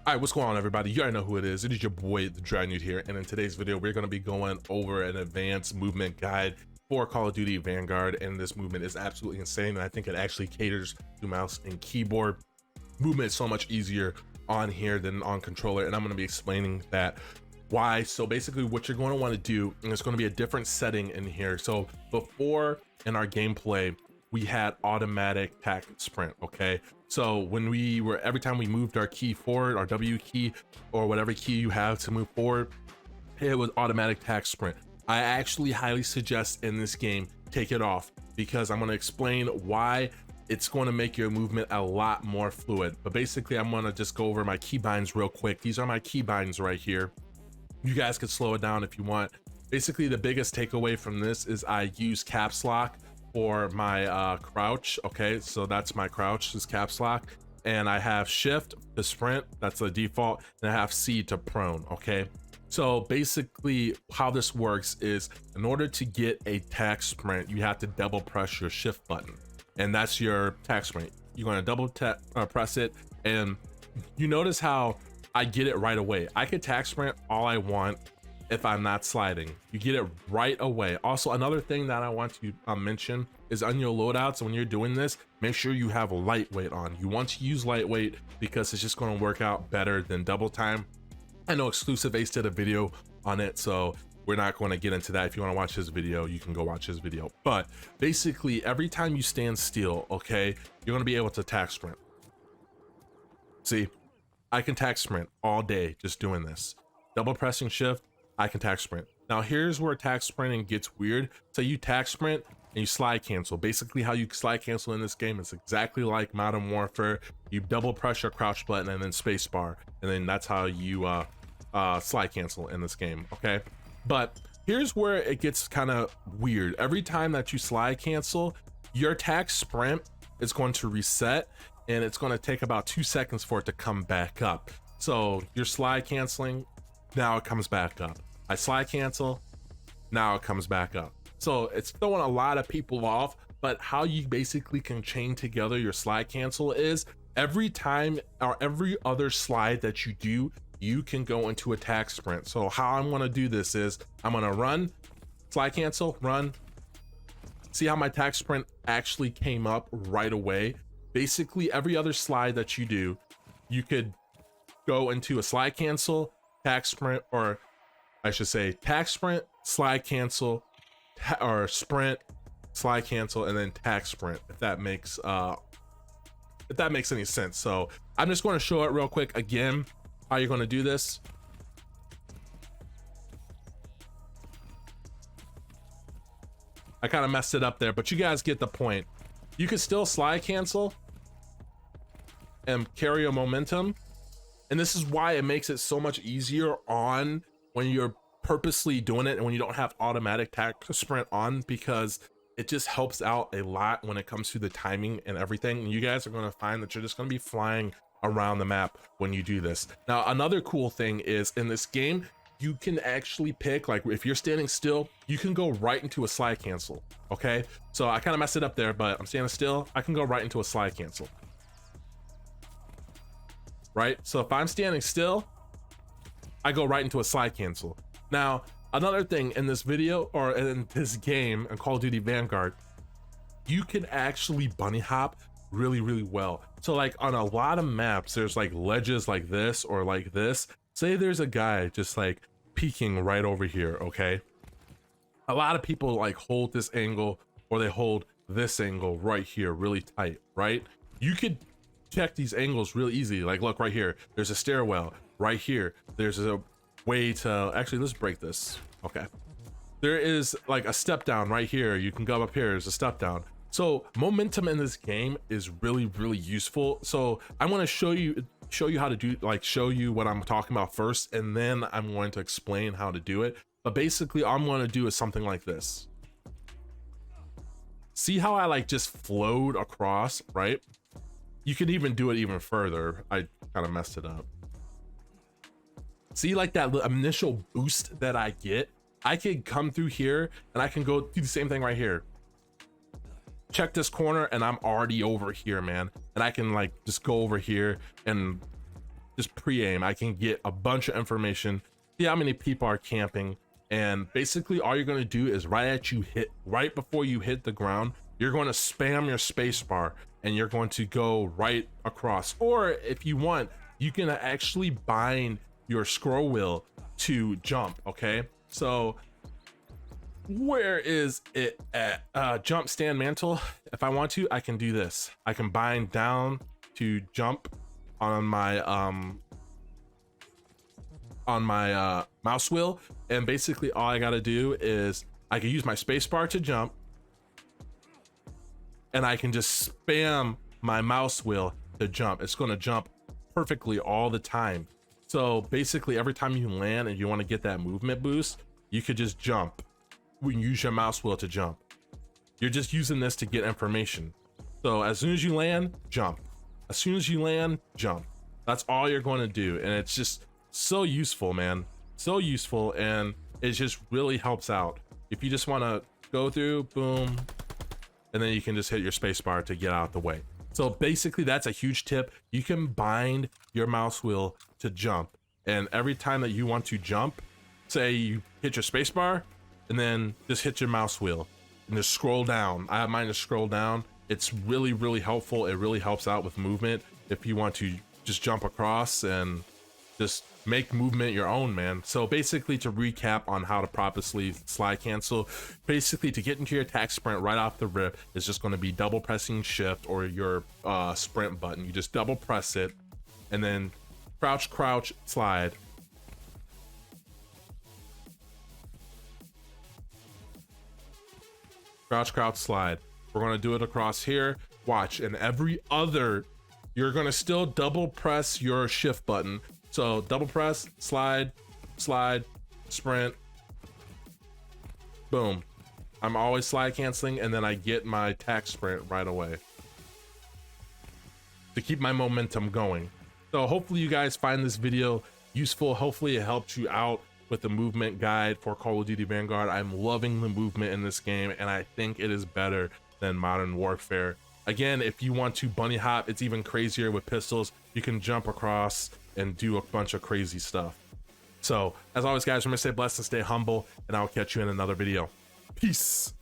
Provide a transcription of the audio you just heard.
All right, what's going on, everybody? You already know who it is. It is your boy, the Dry Nude here. And in today's video, we're going to be going over an advanced movement guide for Call of Duty Vanguard. And this movement is absolutely insane. And I think it actually caters to mouse and keyboard. Movement is so much easier on here than on controller. And I'm going to be explaining that why. So basically what you're going to want to do, and it's going to be a different setting in here. So before in our gameplay, we had automatic tack sprint. Okay, so when we were, every time we moved our key forward, our W key or whatever key you have to move forward, it was automatic tack sprint. I actually highly suggest in this game take it off, because I'm going to explain why it's going to make your movement a lot more fluid. But basically I'm going to just go over my keybinds real quick. These are my keybinds right here. You guys can slow it down if you want. Basically the biggest takeaway from this is I use caps lock for my crouch. Okay, so that's my crouch is caps lock, and I have shift to sprint, that's the default, and I have C to prone. Okay, so basically how this works is in order to get a tack sprint, you have to double press your shift button, and that's your tack sprint. You're going to double press it, and you notice how I get it right away. I can tack sprint all I want if I'm not sliding. You get it right away. Also, another thing that I want to mention is on your loadouts, when you're doing this, make sure you have lightweight on. You want to use lightweight because it's just going to work out better than double time. I know Exclusive Ace did a video on it, so we're not going to get into that. If you want to watch his video, you can go watch his video. But basically every time you stand still, okay, you're going to be able to tack sprint. See, I can tack sprint all day just doing this. Double pressing shift, I can tack sprint. Now here's where tack sprinting gets weird. So you tack sprint and you slide cancel. Basically how you slide cancel in this game is exactly like Modern Warfare. You double press your crouch button and then space bar, and then that's how you slide cancel in this game. Okay, but here's where it gets kind of weird. Every time that you slide cancel, your tack sprint is going to reset, and it's going to take about 2 seconds for it to come back up. So you're slide canceling, now it comes back up. I slide cancel, now it comes back up. So it's throwing a lot of people off. But how you basically can chain together your slide cancel is every time or every other slide that you do, you can go into a tack sprint. So how I'm going to do this is I'm going to run, slide cancel, run. See how my tack sprint actually came up right away? Basically every other slide that you do, you could go into a slide cancel, tack sprint, or I should say tack sprint, slide cancel, or sprint, slide cancel, and then tack sprint, if that makes any sense. So I'm just going to show it real quick again how you're going to do this. I kind of messed it up there, but you guys get the point. You can still slide cancel and carry a momentum, and this is why it makes it so much easier on when you're purposely doing it and when you don't have automatic tack sprint on, because it just helps out a lot when it comes to the timing and everything. And you guys are going to find that you're just going to be flying around the map when you do this. Now another cool thing is in this game, you can actually pick, like if you're standing still, you can go right into a slide cancel. Okay, so I kind of messed it up there, but I'm standing still, I can go right into a slide cancel. Right, so if I'm standing still, I go right into a slide cancel. Now another thing in this video, or in this game in Call of Duty Vanguard, you can actually bunny hop really well. So like on a lot of maps, there's like ledges like this or like this. Say there's a guy just like peeking right over here. Okay, a lot of people like hold this angle, or they hold this angle right here really tight, right? You could check these angles real easy. Like look right here, there's a stairwell right here, there's a way to actually, let's break this. Okay, there is like a step down right here, you can go up here, there's a step down. So momentum in this game is really useful. So I want to show you how to do, like show you what I'm talking about first, and then I'm going to explain how to do it. But basically all I'm going to do is something like this. See how I like just flowed across, right? You can even do it even further. I kind of messed it up. See, like that initial boost that I get, I could come through here and I can go do the same thing right here. Check this corner and I'm already over here, man. And I can like just go over here and just pre-aim. I can get a bunch of information, see how many people are camping, and basically all you're going to do is right before you hit the ground, you're going to spam your space bar and you're going to go right across. Or if you want, you can actually bind your scroll wheel to jump. Okay, so where is it at? Jump, stand, mantle. If I want to, I can do this. I can bind down to jump on my mouse wheel, and basically all I gotta do is I can use my space bar to jump, and I can just spam my mouse wheel to jump. It's going to jump perfectly all the time. So basically every time you land and you want to get that movement boost, you could just jump. We use your mouse wheel to jump. You're just using this to get information. So as soon as you land, jump. As soon as you land, jump. That's all you're going to do, and it's just so useful, man. So useful, and it just really helps out. If you just want to go through, boom, and then you can just hit your space bar to get out the way. So basically that's a huge tip. You can bind your mouse wheel to jump, and every time that you want to jump, say you hit your space bar and then just hit your mouse wheel and just scroll down. I have mine to scroll down. It's really, really helpful. It really helps out with movement if you want to just jump across and just make movement your own, man. So basically, to recap on how to properly slide cancel, basically to get into your attack sprint right off the rip, is just going to be double pressing shift or your sprint button. You just double press it and then crouch, slide. Crouch, slide. We're going to do it across here. Watch, and every other, you're going to still double press your shift button. So double press, slide, sprint, boom. I'm always slide canceling, and then I get my attack sprint right away to keep my momentum going. So hopefully you guys find this video useful. Hopefully it helped you out with the movement guide for Call of Duty Vanguard. I'm loving the movement in this game, and I think it is better than Modern Warfare. Again, if you want to bunny hop, it's even crazier with pistols. You can jump across and do a bunch of crazy stuff. So as always, guys, remember to stay blessed and stay humble, and I'll catch you in another video. Peace.